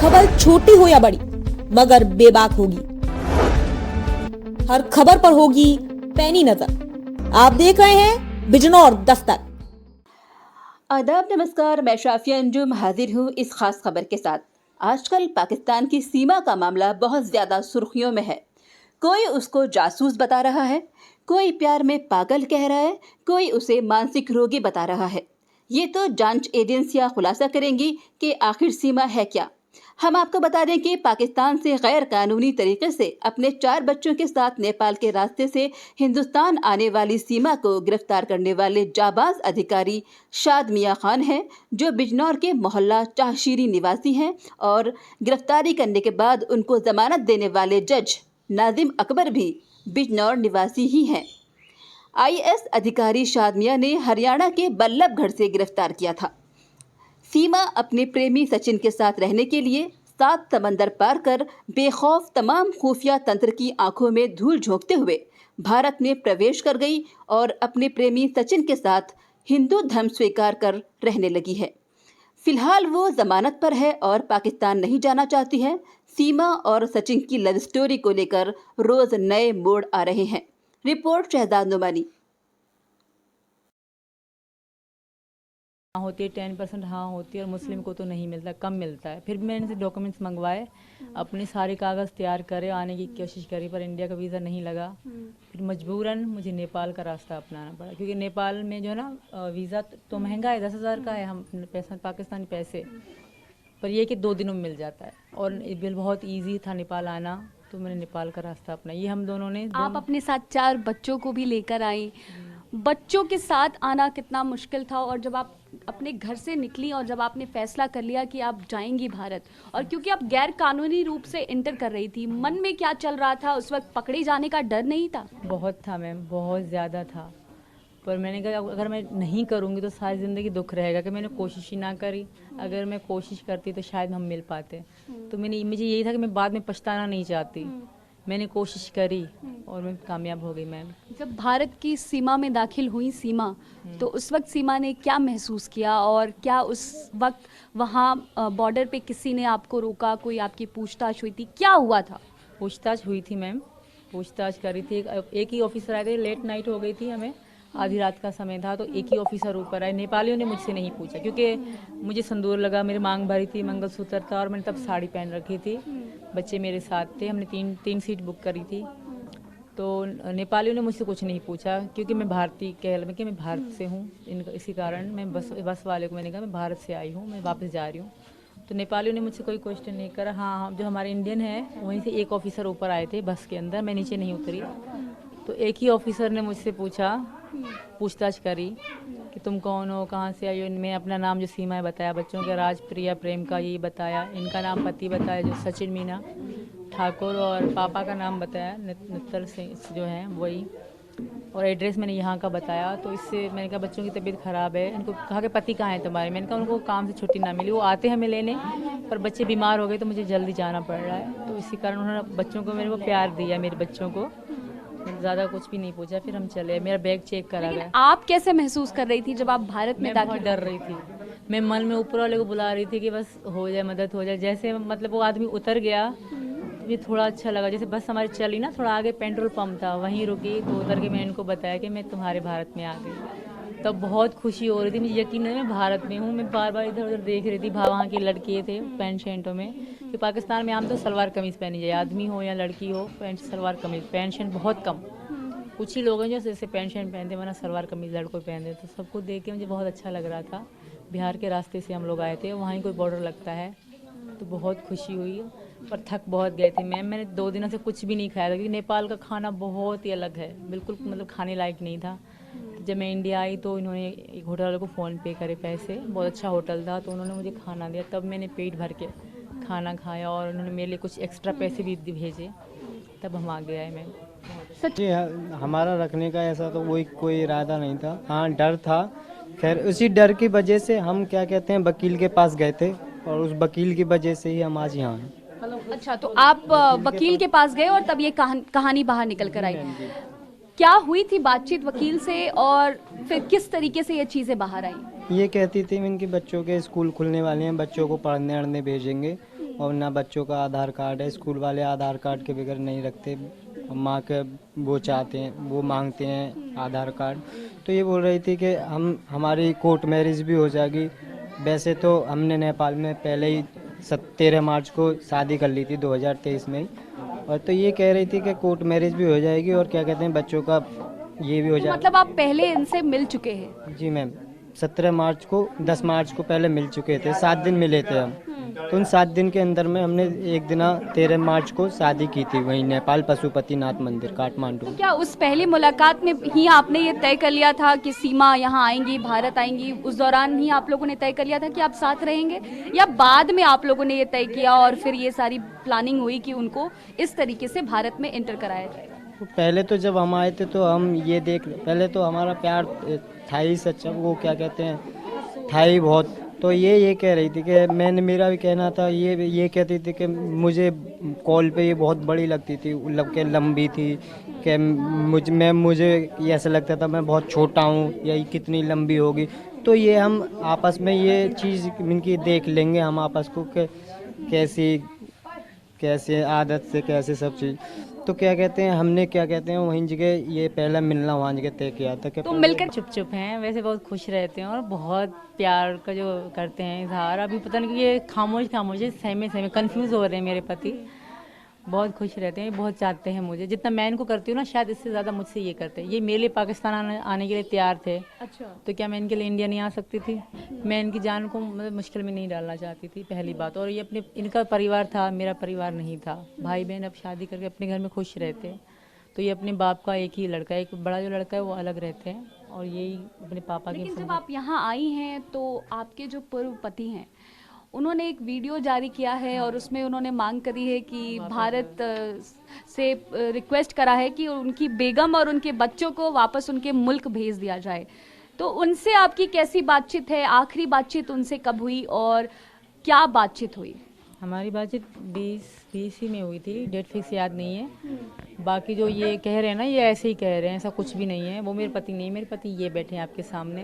खबर छोटी हो या बड़ी मगर बेबाक होगी। हर खबर पर होगी पैनी नजर। आप देख रहे हैं बिजनौर दस्तक। आदाब, नमस्कार। मैं शाफिया अंजुम हाजिर हूँ इस खास खबर के साथ। आजकल पाकिस्तान की सीमा का मामला बहुत ज्यादा सुर्खियों में है। कोई उसको जासूस बता रहा है, कोई प्यार में पागल कह रहा है, कोई उसे मानसिक रोगी बता रहा है। ये तो जांच एजेंसियां खुलासा करेंगी कि आखिर सीमा है क्या। हम आपको बता दें कि पाकिस्तान से गैर कानूनी तरीके से अपने 4 बच्चों के साथ नेपाल के रास्ते से हिंदुस्तान आने वाली सीमा को गिरफ्तार करने वाले जाबाज अधिकारी शाद मियां खान हैं, जो बिजनौर के मोहल्ला चाहशीरी निवासी हैं और गिरफ्तारी करने के बाद उनको जमानत देने वाले जज नाजिम अकबर भी बिजनौर निवासी ही हैं। आईएएस अधिकारी शाद मियां ने हरियाणा के बल्लभगढ़ से गिरफ्तार किया था। सीमा अपने प्रेमी सचिन के साथ रहने के लिए 7 समंदर पार कर बेखौफ तमाम खुफिया तंत्र की आंखों में धूल झोंकते हुए भारत में प्रवेश कर गई और अपने प्रेमी सचिन के साथ हिंदू धर्म स्वीकार कर रहने लगी है। फिलहाल वो जमानत पर है और पाकिस्तान नहीं जाना चाहती है। सीमा और सचिन की लव स्टोरी को लेकर रोज नए मोड़ आ रहे हैं। रिपोर्ट शहजाद नुमानी। होती है 10% हाँ होती है और मुस्लिम को तो नहीं मिलता, कम मिलता है। फिर भी मैंने इनसे डॉक्यूमेंट्स मंगवाए, अपने सारे कागज़ तैयार करे, आने की कोशिश करी, पर इंडिया का वीज़ा नहीं लगा। फिर मजबूरन मुझे नेपाल का रास्ता अपनाना पड़ा, क्योंकि नेपाल में जो है ना वीज़ा तो महंगा है, 10,000 का है, हम पैसा पाकिस्तानी पैसे, पर ये कि 2 दिनों में मिल जाता है। और बिल बहुत ईजी था नेपाल आना, तो मैंने नेपाल का रास्ता अपना। ये हम दोनों ने आप अपने साथ 4 बच्चों को भी लेकर आई। बच्चों के साथ आना कितना मुश्किल था, और जब आप अपने घर से निकली और जब आपने फैसला कर लिया कि आप जाएंगी भारत, और क्योंकि आप गैर कानूनी रूप से इंटर कर रही थी, मन में क्या चल रहा था उस वक्त? पकड़े जाने का डर नहीं था? बहुत था मैम, बहुत ज़्यादा था। पर मैंने कहा अगर मैं नहीं करूँगी तो सारी ज़िंदगी दुख रहेगा कि मैंने कोशिश ही ना करी। अगर मैं कोशिश करती तो शायद हम मिल पाते। तो मुझे यही था कि मैं बाद में पछताना नहीं चाहती। मैंने कोशिश करी और मैं कामयाब हो गई मैम। जब भारत की सीमा में दाखिल हुई सीमा, तो उस वक्त सीमा ने क्या महसूस किया, और क्या उस वक्त वहाँ बॉर्डर पे किसी ने आपको रोका, कोई आपकी पूछताछ हुई थी, क्या हुआ था? पूछताछ हुई थी मैम, पूछताछ करी थी। एक ही ऑफिसर आए थे, लेट नाइट हो गई थी, हमें आधी रात का समय था, तो एक ही ऑफिसर ऊपर आए। नेपालियों ने मुझसे नहीं पूछा, क्योंकि मुझे संदूर लगा, मेरी मांग भरी थी, मंगलसूत्र था, और मैंने तब साड़ी पहन रखी थी। बच्चे मेरे साथ थे, हमने तीन सीट बुक करी थी। तो नेपालियों ने मुझसे कुछ नहीं पूछा, क्योंकि मैं भारतीय कहल कि मैं भारत से हूँ, इसी कारण मैं बस वाले को मैंने कहा मैं भारत से आई हूँ, मैं वापस जा रही हूँ। तो नेपालियों ने मुझसे कोई क्वेश्चन नहीं करा। हाँ, जो हमारे इंडियन है वहीं से एक ऑफिसर ऊपर आए थे बस के अंदर, मैं नीचे नहीं उतरी। तो एक ही ऑफिसर ने मुझसे पूछताछ करी कि तुम कौन हो, कहाँ से आई हो। मैं अपना नाम जो सीमा है बताया, बच्चों के राजप्रिया प्रेम का यही बताया, इनका नाम पति बताया जो सचिन मीना ठाकुर, और पापा का नाम बताया नित्तर सिंह जो हैं वही, और एड्रेस मैंने यहाँ का बताया। तो इससे मैंने कहा बच्चों की तबीयत ख़राब है। इनको कहा कि पति कहाँ है तुम्हारे? मैंने कहा उनको काम से छुट्टी ना मिली, वो आते हैं हमें लेने, पर बच्चे बीमार हो गए तो मुझे जल्दी जाना पड़ रहा है। तो इसी कारण उन्होंने बच्चों को मेरे को प्यार दिया, मेरे बच्चों को ज़्यादा कुछ भी नहीं पूछा। फिर हम चले, मेरा बैग चेक करा गया। आप कैसे महसूस कर रही थी जब आप भारत में मैं बहुत दाखिल? डर रही थी। मैं मन में ऊपर वाले को बुला रही थी कि बस हो जाए, मदद हो जाए। जैसे मतलब वो आदमी उतर गया तो ये थोड़ा अच्छा लगा। जैसे बस हमारी चली ना, थोड़ा आगे पेट्रोल पंप था, वहीं रुकी, तो उतर के मैंने इनको बताया कि मैं तुम्हारे भारत में आ गई। तब बहुत खुशी हो रही थी, मुझे यकीन नहीं मैं भारत में हूँ। मैं बार बार इधर उधर देख रही थी, वहाँ के लड़के थे पैंट शर्टों में, कि पाकिस्तान में आम तो सलवार कमीज़ पहनी जाए, आदमी हो या लड़की हो, pant salwar kameez, pant shirt बहुत कम, कुछ ही लोग हैं जो जैसे पैंट शर्ट पहनते, वरना सलवार कमीज़ लड़कों पहनते। तो सबको देख के मुझे बहुत अच्छा लग रहा था। बिहार के रास्ते से हम लोग आए थे, वहीं कोई बॉर्डर लगता है, तो बहुत खुशी हुई। पर थक बहुत गए थे मैम, मैंने 2 दिनों से कुछ भी नहीं खाया था, क्योंकि नेपाल का खाना बहुत ही अलग है, बिल्कुल मतलब खाने लायक नहीं था। तो जब मैं इंडिया आई तो इन्होंने एक होटल वाले को फ़ोन पे करे पैसे, बहुत अच्छा होटल था, तो उन्होंने मुझे खाना दिया, तब मैंने पेट भर के खाना खाया, और उन्होंने मेरे लिए कुछ एक्स्ट्रा पैसे भी भेजे, तब हम आ गए मैम। जी, हमारा रखने का ऐसा तो कोई इरादा नहीं था। हाँ, डर था। खैर उसी डर की वजह से हम क्या कहते हैं वकील के पास गए थे, और उस वकील की वजह से ही हम आज यहाँ हैं। अच्छा, तो आप वकील के पास गए और तब ये कहानी बाहर निकल कर आई। क्या हुई थी बातचीत वकील से, और फिर किस तरीके से ये चीज़ें बाहर आई? ये कहती थी इनके बच्चों के स्कूल खुलने वाले हैं, बच्चों को पढ़ने अढ़ने भेजेंगे, और ना बच्चों का आधार कार्ड है। स्कूल वाले आधार कार्ड के बगैर नहीं रखते। माँ के वो चाहते हैं, वो मांगते हैं आधार कार्ड। तो ये बोल रही थी कि हमारी कोर्ट मैरिज भी हो जाएगी। वैसे तो हमने नेपाल में पहले ही 13 मार्च को शादी कर ली थी 2023 में ही। और तो ये कह रही थी कि कोर्ट मैरिज भी हो जाएगी और क्या कहते हैं बच्चों का ये भी हो तो जाएगा। मतलब आप पहले इनसे मिल चुके हैं? जी मैम, 17 मार्च को 10 मार्च को पहले मिल चुके थे। 7 दिन मिले थे हम। तो उन 7 दिन के अंदर में हमने एक दिन 13 मार्च को शादी की थी वहीं नेपाल पशुपतिनाथ मंदिर काठमांडू। तो क्या उस पहली मुलाकात में ही आपने ये तय कर लिया था कि सीमा यहाँ आएंगी, भारत आएंगी? उस दौरान ही आप लोगों ने तय कर लिया था कि आप साथ रहेंगे, या बाद में आप लोगों ने ये तय किया और फिर ये सारी प्लानिंग हुई कि उनको इस तरीके से भारत में एंटर कराया जाए? तो पहले तो जब हम आए थे तो हम ये पहले तो हमारा प्यार था ही सच्चा, वो क्या कहते हैं था ही बहुत। तो ये कह रही थी कि मेरा भी कहना था, ये कहती थी कि मुझे कॉल पे ये बहुत बड़ी लगती थी, के लंबी थी कि मुझे ये ऐसा लगता था मैं बहुत छोटा हूँ या ये कितनी लंबी होगी। तो ये हम आपस में ये चीज़ इनकी देख लेंगे हम आपस को कि कैसे आदत से कैसे सब चीज़। तो क्या कहते हैं हमने क्या कहते हैं वहीं जगह ये पहला मिलना वहाँ जगह तय किया था कि तो मिलकर चुप चुप हैं, वैसे बहुत खुश रहते हैं और बहुत प्यार का जो करते हैं इजहार। अभी पता नहीं कि ये खामोश सहमे कंफ्यूज हो रहे हैं मेरे पति। बहुत खुश रहते हैं, बहुत चाहते हैं मुझे। जितना मैं इनको करती हूँ ना, शायद इससे ज़्यादा मुझसे ये करते हैं। ये मेरे लिए पाकिस्तान आने के लिए तैयार थे। अच्छा। तो क्या मैं इनके लिए इंडिया नहीं आ सकती थी? मैं इनकी जान को मतलब मुश्किल में नहीं डालना चाहती थी, पहली बात। और ये इनका परिवार था, मेरा परिवार नहीं था। भाई बहन अब शादी करके अपने घर में खुश रहते हैं। तो ये अपने बाप का एक ही लड़का है, एक बड़ा जो लड़का है वो अलग रहते हैं और यही अपने पापा के। लेकिन जब आप यहाँ आई हैं तो आपके जो पूर्व पति हैं उन्होंने एक वीडियो जारी किया है और उसमें उन्होंने मांग करी है कि भारत से रिक्वेस्ट करा है कि उनकी बेगम और उनके बच्चों को वापस उनके मुल्क भेज दिया जाए। तो उनसे आपकी कैसी बातचीत है? आखिरी बातचीत उनसे कब हुई और क्या बातचीत हुई? हमारी बातचीत 20 ही में हुई थी, डेट फिक्स याद नहीं है। बाकी जो ये कह रहे हैं ना, ये ऐसे ही कह रहे हैं, ऐसा कुछ भी नहीं है। वो मेरे पति नहीं, मेरे पति ये बैठे हैं आपके सामने।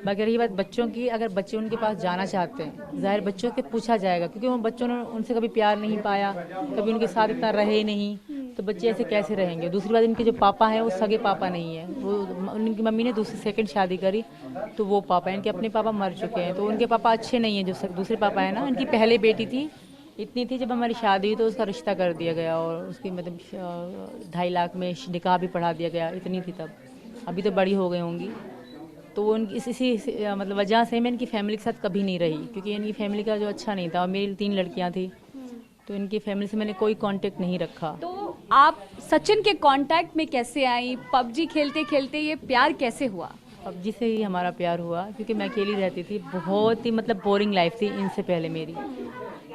बाकी रही बात बच्चों की, अगर बच्चे उनके पास जाना चाहते हैं, ज़ाहिर बच्चों के पूछा जाएगा, क्योंकि वो बच्चों ने उनसे कभी प्यार नहीं पाया, कभी उनके साथ इतना रहे नहीं, तो बच्चे ऐसे कैसे रहेंगे? दूसरी बात, इनके जो पापा हैं वो सगे पापा नहीं है। वो उनकी मम्मी ने सेकंड शादी करी तो वो पापा हैं, इनके अपने पापा मर चुके हैं। तो उनके पापा अच्छे नहीं हैं। जो दूसरे पापा हैं ना, इनकी पहले बेटी थी, इतनी थी जब हमारी शादी हुई तो उसका रिश्ता कर दिया गया और उसकी मतलब 2.5 लाख में निकाह भी पढ़ा दिया गया। इतनी थी तब, अभी तो बड़ी हो गई होंगी। तो वो इनकी इसी मतलब वजह से मैं इनकी फैमिली के साथ कभी नहीं रही, क्योंकि इनकी फैमिली का जो अच्छा नहीं था। और मेरी 3 लड़कियां थी, तो इनकी फैमिली से मैंने कोई कांटेक्ट नहीं रखा। तो आप सचिन के कांटेक्ट में कैसे आई? पबजी खेलते खेलते ये प्यार कैसे हुआ? पबजी से ही हमारा प्यार हुआ, क्योंकि मैं अकेली रहती थी। बहुत ही मतलब बोरिंग लाइफ थी इनसे पहले मेरी।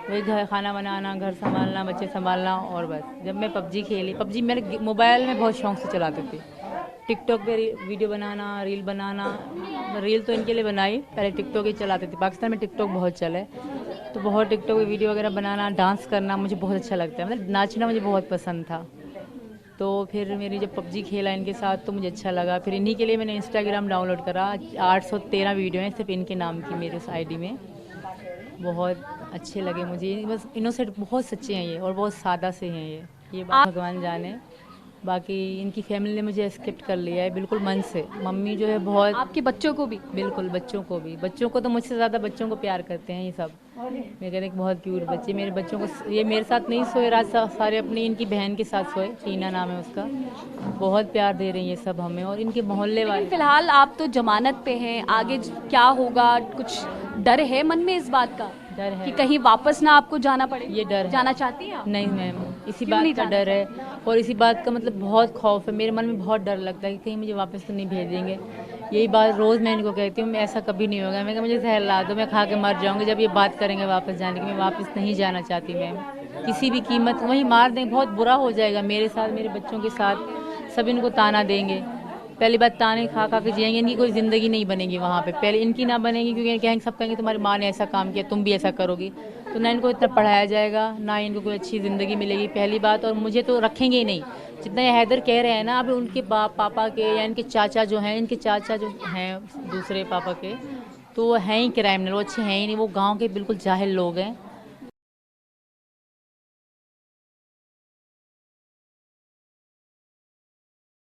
वही घर खाना बनाना, घर संभालना, बच्चे संभालना, और बस। जब मैं पबजी खेली, पबजी मेरे मोबाइल में बहुत शौक से चलाती थी। टिकटॉक पे वीडियो बनाना, रील बनाना। रील तो इनके लिए बनाई, पहले टिकटॉक ही चलाती थी। पाकिस्तान में टिकटॉक बहुत चले, तो बहुत टिकटॉक पे वीडियो वगैरह बनाना, डांस करना मुझे बहुत अच्छा लगता है। मतलब नाचना मुझे बहुत पसंद था। तो फिर मेरी जब पबजी खेला इनके साथ तो मुझे अच्छा लगा। फिर इन्हीं के लिए मैंने इंस्टाग्राम डाउनलोड करा। 813 वीडियो हैं सिर्फ इनके नाम की मेरे उस आईडी में। बहुत अच्छे लगे मुझे, बस इनोसेंट, बहुत सच्चे हैं ये और बहुत सादा से हैं ये बात भगवान जाने। बाकी इनकी फैमिली ने मुझे एक्सेप्ट कर लिया है बिल्कुल मन से। मम्मी जो है बहुत, आपके बच्चों को भी? बिल्कुल, बच्चों को भी। बच्चों को तो मुझसे ज़्यादा बच्चों को प्यार करते हैं ये सब। मैं कहते हैं बहुत क्यूट बच्चे मेरे। बच्चों को ये मेरे साथ नहीं सोए रात, सारे अपनी इनकी बहन के साथ सोए, टीना नाम है उसका। बहुत प्यार दे रही है सब हमें और इनके मोहल्ले वाले। फिलहाल आप तो जमानत पे हैं, आगे क्या होगा? कुछ डर है मन में इस बात का? डर है कि कहीं वापस ना आपको जाना पड़े? ये डर है। जाना चाहती हैं आप? नहीं मैम, इसी क्यों बात नहीं का जाना? डर है और इसी बात का मतलब बहुत खौफ है। मेरे मन में बहुत डर लगता है कि कहीं मुझे वापस तो नहीं भेजेंगे। यही बात रोज़ मैं इनको कहती हूँ, मैं ऐसा कभी नहीं होगा। मैं कहा मुझे जहर ला दो, मैं खा के मर जाऊँगी जब ये बात करेंगे वापस जाने की। मैं वापस नहीं जाना चाहती मैम, किसी भी कीमत। वहीं मार देंगे, बहुत बुरा हो जाएगा मेरे साथ, मेरे बच्चों के साथ। सब इनको ताना देंगे। पहली बात, ताने खा के जिएंगे, इनकी कोई ज़िंदगी नहीं बनेगी वहाँ पे। पहले इनकी ना बनेगी, क्योंकि कहेंगे, सब कहेंगे तुम्हारी माँ ने ऐसा काम किया, तुम भी ऐसा करोगी। तो ना इनको इतना पढ़ाया जाएगा, ना इनको कोई अच्छी ज़िंदगी मिलेगी, पहली बात। और मुझे तो रखेंगे ही नहीं। जितना ये हैदर कह रहे हैं ना, अभी उनके पापा के या इनके चाचा जो हैं, इनके चाचा जो हैं दूसरे पापा के, तो वो हैं ही क्राइमिनल, वो अच्छे हैं ही नहीं। वो गाँव के बिल्कुल जाहिल लोग हैं।